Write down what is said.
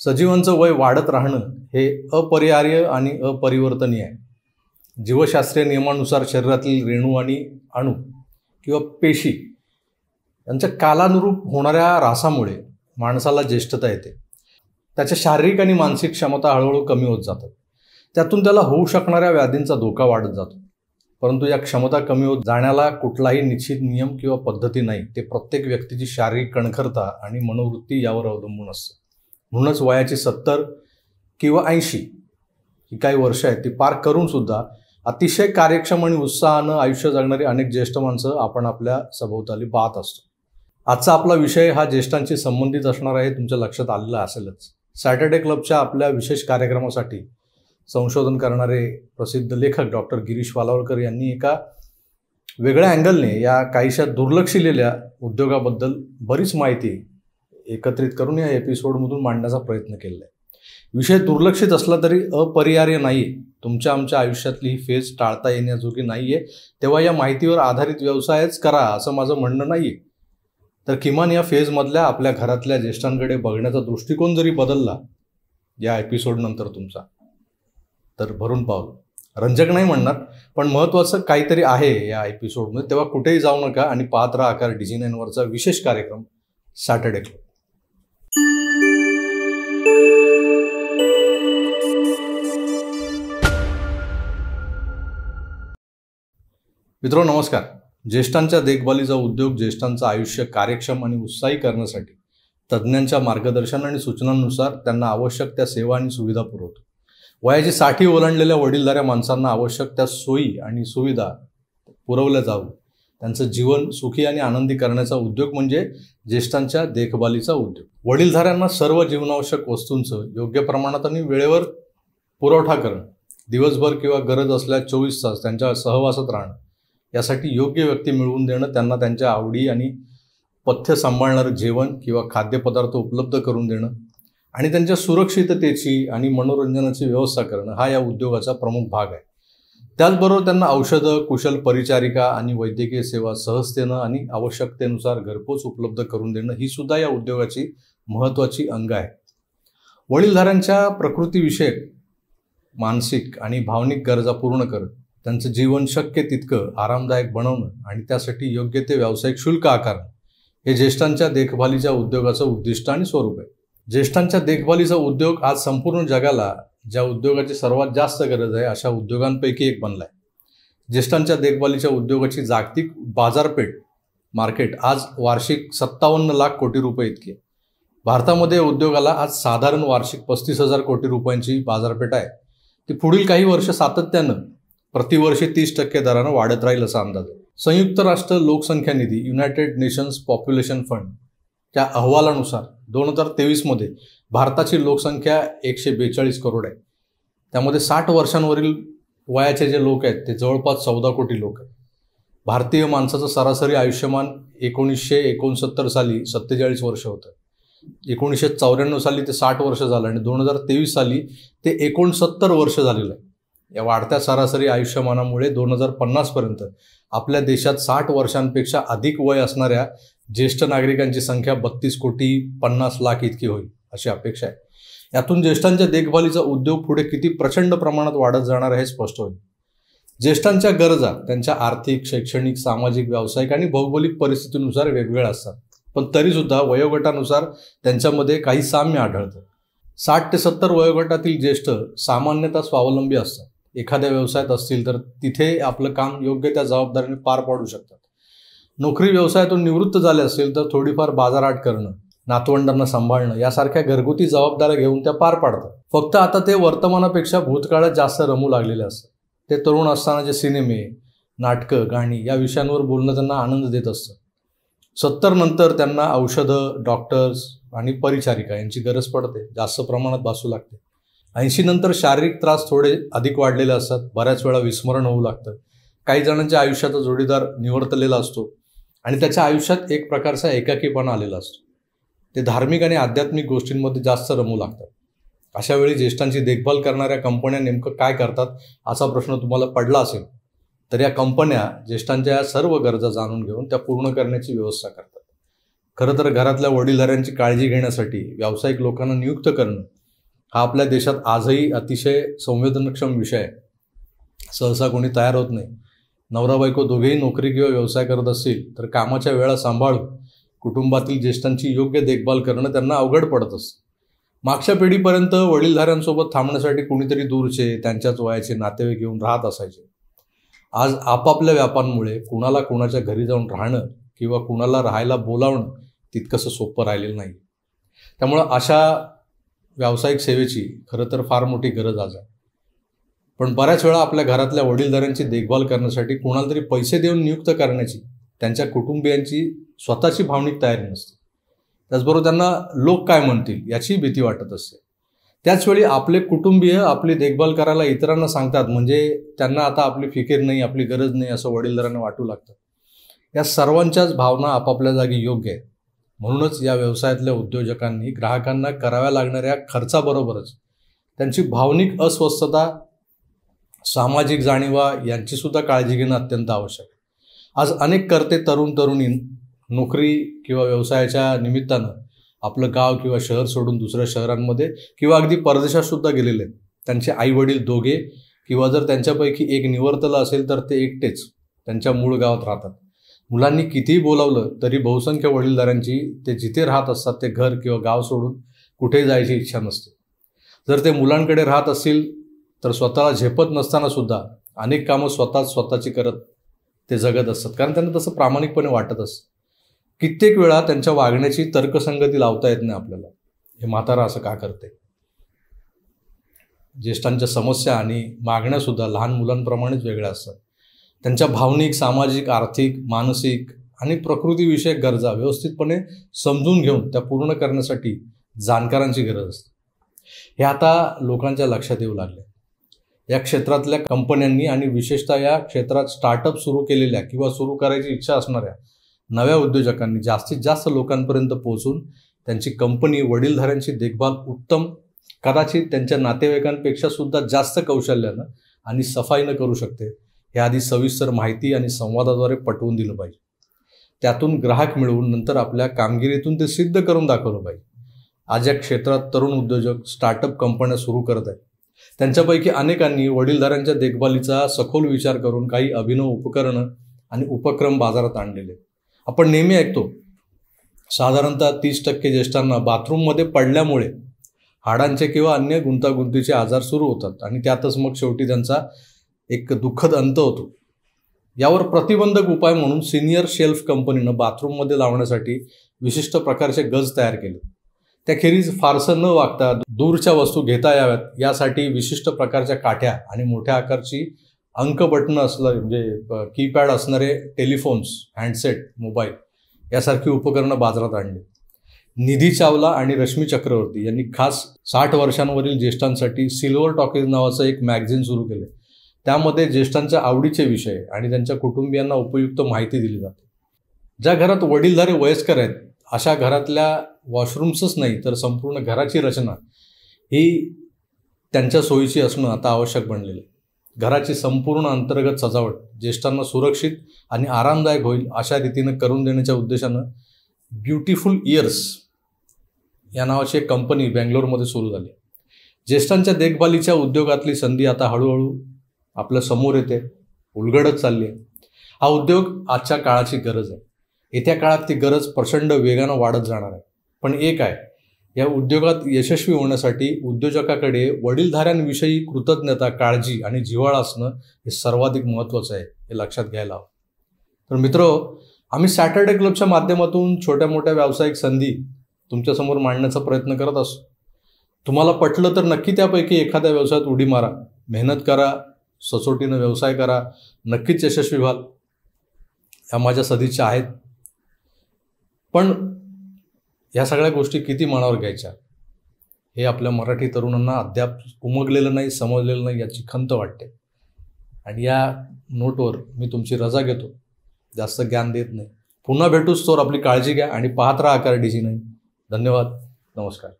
सजीवांचं वय वाढत राहणं हे अपरिहार्य आणि अपरिवर्तनीय आहे. जीवशास्त्रीय नियमानुसार शरीरातील रेणू आणि अणू किंवा पेशी यांच्या कालानुरूप होणाऱ्या ऱ्हासामुळे माणसाला ज्येष्ठता येते. त्याच्या शारीरिक आणि मानसिक क्षमता हळूहळू कमी होत जातात. त्यातून त्याला होऊ शकणाऱ्या व्याधींचा धोका वाढत जातो. परंतु या क्षमता कमी होत जाण्याला कुठलाही निश्चित नियम किंवा पद्धती नाही. ते प्रत्येक व्यक्तीची शारीरिक कणखरता आणि मनोवृत्ती यावर अवलंबून असतं. म्हणूनच वयाची 70 किंवा 80 ही काही वर्ष आहेत ती पार करून सुद्धा अतिशय कार्यक्षम आणि उत्साहानं आयुष्य जगणारी अनेक ज्येष्ठ माणसं आपण आपल्या सभोवताली पाहत असतो. आजचा आपला विषय हा ज्येष्ठांशी संबंधित असणार आहे. तुमच्या लक्षात आलेलं असेलच. सॅटर्डे क्लबच्या आपल्या विशेष कार्यक्रमासाठी संशोधन करणारे प्रसिद्ध लेखक डॉक्टर गिरीश वालावलकर यांनी एका वेगळ्या अँगलने या काहीशा दुर्लक्षिलेल्या उद्योगाबद्दल बरीच माहिती एकत्रित करून या एपिसोडमधून मांडण्याचा प्रयत्न केला आहे. विषय दुर्लक्षित असला तरी अपरिहार्य नाही. तुमच्या आमच्या आयुष्यातली ही फेज टाळता येण्याजोगी नाही आहे. तेव्हा या माहितीवर आधारित व्यवसायच करा असं माझं म्हणणं नाही आहे. तर किमान या फेजमधल्या आपल्या घरातल्या ज्येष्ठांकडे बघण्याचा दृष्टिकोन जरी बदलला या एपिसोडनंतर तुमचा, तर भरून पावलं. रंजक नाही म्हणणार, पण महत्त्वाचं काहीतरी आहे या एपिसोडमध्ये. तेव्हा कुठेही जाऊ नका आणि पाहत राहा आकार DG9वरचा विशेष कार्यक्रम सॅटर्डे क्लब. मित्रो नमस्कार. ज्येष्ठांच्या देखभालीचा उद्योग ज्येष्ठांचं आयुष्य कार्यक्षम आणि उत्साही करण्यासाठी तज्ज्ञांच्या मार्गदर्शन आणि सूचनांनुसार त्यांना आवश्यक त्या सेवा आणि सुविधा पुरवतो. वयाची 60 ओलांडलेल्या वडीलधाऱ्या माणसांना आवश्यक त्या सोयी आणि सुविधा पुरवल्या जावं, त्यांचं जीवन सुखी आणि आनंदी करण्याचा उद्योग म्हणजे ज्येष्ठांच्या देखभालीचा उद्योग. वडीलधाऱ्यांना सर्व जीवनावश्यक वस्तूंचं योग्य प्रमाणात आणि वेळेवर पुरवठा करणं, दिवसभर किंवा गरज असल्यास 24 तास त्यांच्या सहवासात राहणं, यासाठी योग्य व्यक्ती मिळवून देणं, त्यांना त्यांच्या आवडी आणि पथ्य सांभाळणारं जेवण किंवा खाद्यपदार्थ उपलब्ध करून देणं आणि त्यांच्या सुरक्षिततेची आणि मनोरंजनाची व्यवस्था करणं हा या उद्योगाचा प्रमुख भाग आहे. त्याचबरोबर त्यांना औषधं, कुशल परिचारिका आणि वैद्यकीय सेवा सहजतेनं आणि आवश्यकतेनुसार घरपोच उपलब्ध करून देणं ही सुद्धा या उद्योगाची महत्त्वाची अंग आहे. वडीलधाऱ्यांच्या प्रकृतीविषयक, मानसिक आणि भावनिक गरजा पूर्ण करत त्यांचं जीवन शक्य तितकं आरामदायक बनवणं आणि त्यासाठी योग्य ते व्यावसायिक शुल्क आकारणं हे ज्येष्ठांच्या देखभालीच्या उद्योगाचं उद्दिष्ट आणि स्वरूप आहे. ज्येष्ठांच्या देखभालीचा उद्योग आज संपूर्ण जगाला ज्या उद्योगाची सर्वात जास्त गरज आहे अशा उद्योगांपैकी एक बनला आहे. ज्येष्ठांच्या देखभालीच्या उद्योगाची जागतिक बाजारपेठ मार्केट आज वार्षिक 57 लाख कोटी रुपये इतकी आहे. भारतामध्ये उद्योगाला आज साधारण वार्षिक 35,000 कोटी रुपयांची बाजारपेठ आहे. ती पुढील काही वर्ष सातत्यानं प्रतिवर्षी 30% दरानं वाढत राहील असा अंदाज आहे. संयुक्त राष्ट्र लोकसंख्या निधी युनायटेड नेशन्स पॉप्युलेशन फंड च्या अहवालानुसार 2023 मध्ये भारताची लोकसंख्या 142 करोड आहे. त्यामध्ये 60 वर्षांवरील वयाचे जे लोक आहेत ते जवळपास 14 कोटी लोक आहेत. भारतीय माणसाचं सरासरी आयुष्यमान 1969 साली 47 वर्ष होतं. 1994 साली ते 60 वर्ष झालं आणि 2023 साली ते 69 वर्ष झालेलं आहे. या वाढत्या सरासरी आयुष्यमानामुळे 2050 पर्यंत आपल्या देशात 60 वर्षांपेक्षा अधिक वय असणाऱ्या ज्येष्ठ नागरिकांची संख्या 32 कोटी 50 लाख इतकी होईल अशी अपेक्षा आहे. यातून ज्येष्ठांच्या देखभालीचा उद्योग पुढे किती प्रचंड प्रमाणात वाढत जाणार आहे हे स्पष्ट होईल. ज्येष्ठांच्या गरजा त्यांच्या आर्थिक, शैक्षणिक, सामाजिक, व्यावसायिक आणि भौगोलिक परिस्थितीनुसार वेगवेगळ्या असतात. पण तरीसुद्धा वयोगटानुसार त्यांच्यामध्ये काही साम्य आढळतं. 60 ते 70 वयोगटातील ज्येष्ठ सामान्यतः स्वावलंबी असतात. एखाद्या व्यवसायात असतील तर तिथे आपलं काम योग्य त्या जबाबदारीने पार पाडू शकतात. नोकरी व्यवसायातून निवृत्त झाले असतील तर थोडीफार बाजारहाट करणं, नातवंडांना सांभाळणं यासारख्या घरगुती जबाबदाऱ्या घेऊन त्या पार पाडतात. फक्त आता ते वर्तमानापेक्षा भूतकाळात जास्त रमू लागलेले असतात. ते तरुण असतानाचे सिनेमे, नाटकं, गाणी या विषयांवर बोलणं त्यांना आनंद देत असतं. 70 नंतर त्यांना औषधं, डॉक्टर्स आणि परिचारिका यांची गरज पडते, जास्त प्रमाणात भासू लागते. 80 नंतर शारीरिक त्रास थोडे अधिक वाढलेले असतात. बऱ्याच वेळा विस्मरण होऊ लागतं. काही जणांच्या आयुष्याचा जोडीदार निवर्तलेला असतो आणि त्याच्या आयुष्यात एक प्रकारचा एकाकीपणा आलेला असतो. ते धार्मिक आणि आध्यात्मिक गोष्टींमध्ये जास्त रमू लागतात. अशा वेळी ज्येष्ठांची देखभाल करणाऱ्या कंपन्या नेमकं काय करतात असा प्रश्न तुम्हाला पडला असेल तर या कंपन्या ज्येष्ठांच्या या सर्व गरजा जाणून घेऊन त्या पूर्ण करण्याची व्यवस्था करतात. खरं तर घरातल्या वडीलधाऱ्यांची काळजी घेण्यासाठी व्यावसायिक लोकांना नियुक्त करणं हा आपल्या देशात आजही अतिशय संवेदनक्षम विषय आहे. सहसा कोणी तयार होत नाही. नवरा बायको दोघेही नोकरी किंवा व्यवसाय करत असतील तर कामाच्या वेळा सांभाळून कुटुंबातील ज्येष्ठांची योग्य देखभाल करणं त्यांना अवघड पडत असतं. मागच्या पिढीपर्यंत वडीलधाऱ्यांसोबत थांबण्यासाठी कुणीतरी दूरचे त्यांच्याच वयाचे नातेवाईक येऊन राहत असायचे. आज आपापल्या व्यापांमुळे कुणाला कुणाच्या घरी जाऊन राहणं किंवा कुणाला राहायला बोलावणं तितकंसं सोपं राहिलेलं नाही. त्यामुळं अशा व्यावसायिक सेवेची खरं तर फार मोठी गरज आज आहे. पण बऱ्याच वेळा आपल्या घरातल्या वडीलधाऱ्यांची देखभाल करण्यासाठी कुणाला तरी पैसे देऊन नियुक्त करण्याची त्यांच्या कुटुंबियांची स्वतःची भावनिक तयारी नसते. त्याचबरोबर त्यांना लोक काय म्हणतील याची भीती वाटत असते. त्याचवेळी आपले कुटुंबीय आपली देखभाल करायला इतरांना सांगतात म्हणजे त्यांना आता आपली फिकीर नाही, आपली गरज नाही असं वडीलधाऱ्यांना वाटू लागतं. या सर्वांच्याच भावना आपापल्या जागी योग्य आहेत. म्हणूनच या व्यवसायातल्या उद्योजकांनी ग्राहकांना कराव्या लागणाऱ्या खर्चाबरोबरच त्यांची भावनिक अस्वस्थता, सामाजिक जाणीवा यांचीसुद्धा काळजी घेणं अत्यंत आवश्यक आहे. आज अनेक कर्ते तरुणी नोकरी किंवा व्यवसायाच्या निमित्तानं आपलं गाव किंवा शहर सोडून दुसऱ्या शहरांमध्ये किंवा अगदी परदेशातसुद्धा गेलेले आहेत. त्यांचे आईवडील दोघे किंवा जर त्यांच्यापैकी एक निवर्तलं असेल तर ते एकटेच त्यांच्या मूळ गावात राहतात. मुलांनी कितीही बोलावलं तरी बहुसंख्य वडीलधाऱ्यांची ते जिथे राहत असतात ते घर किंवा गाव सोडून कुठेही जायची इच्छा नसते. जर ते मुलांकडे राहत असतील तर स्वतःला झेपत नसताना सुद्धा अनेक कामं स्वतःची करत ते जगत असतात, कारण त्यांना तसं प्रामाणिकपणे वाटत असतं. कित्येक वेळा त्यांच्या वागण्याची तर्कसंगती लावता येत नाही आपल्याला. हे म्हातारा असं का करते? ज्येष्ठांच्या समस्या आणि मागण्यासुद्धा लहान मुलांप्रमाणेच वेगळ्या असतात. त्यांच्या भावनिक, सामाजिक, आर्थिक, मानसिक आणि प्रकृतीविषयक गरजा व्यवस्थितपणे समजून घेऊन त्या पूर्ण करण्यासाठी जाणकारांची गरज असते. हे आता लोकांच्या लक्षात येऊ लागले. या क्षेत्रातल्या कंपन्यांनी आणि विशेषतः या क्षेत्रात स्टार्टअप सुरू केलेल्या किंवा सुरू करायची इच्छा असणाऱ्या नव्या उद्योजकांनी जास्तीत जास्त लोकांपर्यंत पोहोचून त्यांची कंपनी वडीलधाऱ्यांची देखभाल उत्तम, कदाचित त्यांच्या नातेवाईकांपेक्षा सुद्धा जास्त कौशल्यानं आणि सफाईनं करू शकते हे आधी सविस्तर माहिती आणि संवादाद्वारे पटवून दिलं पाहिजे. त्यातून ग्राहक मिळवून नंतर आपल्या कामगिरीतून ते सिद्ध करून दाखवलं पाहिजे. आज या क्षेत्रात तरुण उद्योजक स्टार्टअप कंपन्या सुरू करत आहेत. त्यांच्यापैकी अनेकांनी वडीलधाऱ्यांच्या देखभालीचा सखोल विचार करून काही अभिनव उपकरणं आणि उपक्रम बाजारात आणलेले. आपण नेहमी ऐकतो साधारणतः 30% ज्येष्ठांना बाथरूममध्ये पडल्यामुळे हाडांचे किंवा अन्य गुंतागुंतीचे आजार सुरू होतात आणि त्यातच मग शेवटी त्यांचा एक दुःखद अंत होतो. यावर प्रतिबंधक उपाय म्हणून सिनियर शेल्फ कंपनीनं बाथरूममध्ये लावण्यासाठी विशिष्ट प्रकारचे गज तयार केले. त्याखेरीज फारसं न वागता दूरच्या वस्तू घेता याव्यात यासाठी विशिष्ट प्रकारच्या काठ्या आणि मोठ्या आकारची अंक बटणं असणारे म्हणजे कीपॅड असणारे टेलिफोन्स, हँडसेट, मोबाईल यासारखी उपकरणं बाजारात आणली. निधी चावला आणि रश्मी चक्रवर्ती यांनी खास 60 वर्षांवरील ज्येष्ठांसाठी सिल्वर टॉकीज नावाचं एक मॅगझिन सुरू केले. त्यामध्ये ज्येष्ठांच्या आवडीचे विषय आणि त्यांच्या कुटुंबियांना उपयुक्त माहिती दिली जाते. ज्या घरात वडीलधारे वयस्कर आहेत अशा घरातल्या वॉशरूम्सच नाही तर संपूर्ण घराची रचना ही त्यांच्या सोयीची असणं आता आवश्यक बनलेलं आहे. घराची संपूर्ण अंतर्गत सजावट ज्येष्ठांना सुरक्षित आणि आरामदायक होईल अशा रीतीनं करून देण्याच्या उद्देशानं ब्युटिफुल इयर्स या नावाची एक कंपनी बेंगलोरमध्ये सुरू झाली. ज्येष्ठांच्या देखभालीच्या उद्योगातली संधी आता हळूहळू आपल्या समोर येते, उलगडत चालली आहे. हा उद्योग आजच्या काळाची गरज आहे. येत्या काळात ती गरज प्रचंड वेगानं वाढत जाणार आहे. पण एक आहे, या उद्योगात यशस्वी होण्यासाठी उद्योजकाकडे वडीलधाऱ्यांविषयी कृतज्ञता, काळजी आणि जिव्हाळा असणं हे सर्वाधिक महत्त्वाचं आहे, हे लक्षात घ्यायला हवं. तर मित्र, आम्ही सॅटर्डे क्लबच्या माध्यमातून छोट्या मोठ्या व्यावसायिक संधी तुमच्यासमोर मांडण्याचा प्रयत्न करत असतो. तुम्हाला पटलं तर नक्की त्यापैकी एखाद्या व्यवसायात उडी मारा, मेहनत करा, सचोटीनं व्यवसाय करा, नक्कीच यशस्वी व्हाल. ह्या माझ्या सदिच्छा आहेत. पण या सगळ्या गोष्टी किती मनावर घ्यायच्या हे आपल्या मराठी तरुणांना अद्याप उमगलेलं नाही, समजलेलं नाही याची खंत वाटते. आणि या नोटवर मी तुमची रजा घेतो, जास्त ज्ञान देत नाही. पुन्हा भेटूच, तोवर आपली काळजी घ्या आणि पाहत राहा AKAR DG9. धन्यवाद. नमस्कार.